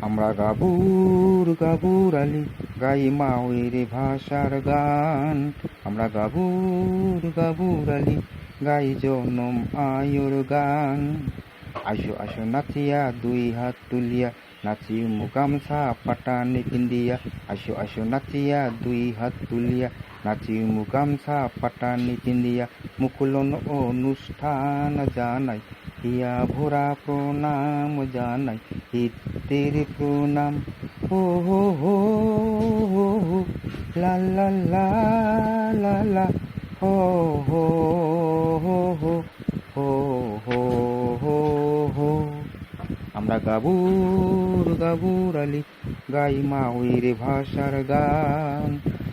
আমরা গাবুর গাবুর আলী গাই মাওয়ের ভাষার গান। আমরা গাবুর গাবুর আলী গাই জনম আয়ুর গান। আসো আসো নাচিয়া দুই হাত তুলিয়া নাচি গামছা পাটানি পিন্দিয়া। আসো আসো নাচিয়া দুই হাত তুলিয়া নাচি গামছা পাটানি পিন্দিয়া। মুকুলন অনুষ্ঠান জানাই হিয়া ভরা প্রণাম জানাই হিতের প্রণাম। হো হো হো হো হো লা লা লা লা লা হো হো হো হো হো হো হো হো। আমরা গাবুর গাবুর আলী গাই মাওয়ের ভাষার গান।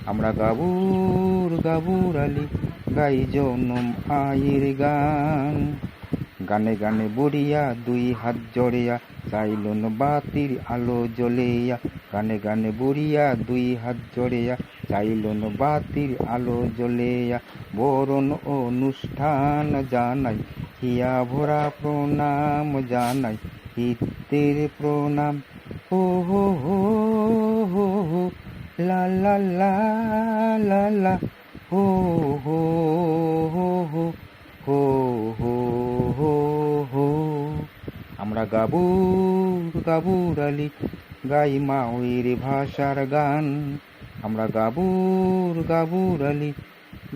আমরা গাবুর গাবুর আলী গাই জনম আয়ের গান। গানে গানে বড়িয়া দুই হাত জড়িয়া চাইলন বাতির আলো জ্বলিয়া। গানে গানে বড়িয়া দুই হাত জড়িয়া চাইলন বাতির আলো জ্বলিয়া। বরণ অনুষ্ঠান জানাই হিয়া ভরা প্রণাম জানাই হিতের প্রণাম। হো হো হো হো হো লা লা লা লা লা হো হো হো হো হো হো হো হো। আমরা গাবুর গাবুর আলী গাই মাওয়ের ভাষার গান। আমরা গাবুর গাবুর আলী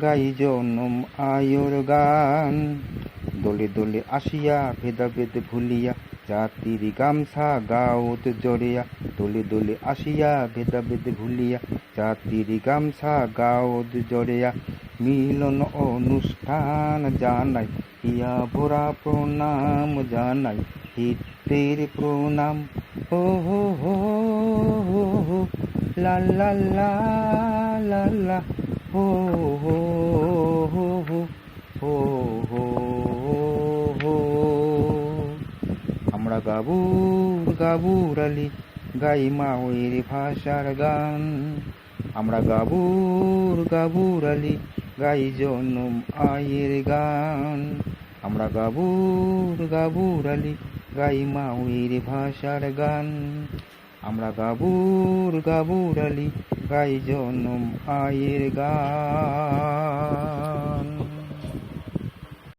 গাই জনম আয়ুর গান। দোলে দোলে আসিয়া ভেদাভেদ ভুলিয়া জাতির গামছা গাওত জড়িয়া। দোলে দোলে আসিয়া ভেদাভেদ ভুলিয়া জাতির গামছা গাওত জড়িয়া। মিলন অনুষ্ঠান জানাই হিয়া ভরা প্রণাম জানাই হিতের প্রণাম। হো হো হো হো হো লা লা লা লা লা হো হো হো হো হো হো হো। আমরা গাবুর গাবুর আলী গাই মাওয়ের ভাষার গান। আমরা গাবুর গাবুর আলী গাই জনম আয়ের গান। আমরা গাবুর গাবুর আলী গাই মাওয়ের ভাষার গান। আমরা গাবুর গাবুর আলী গাই জনম আয়ের গান।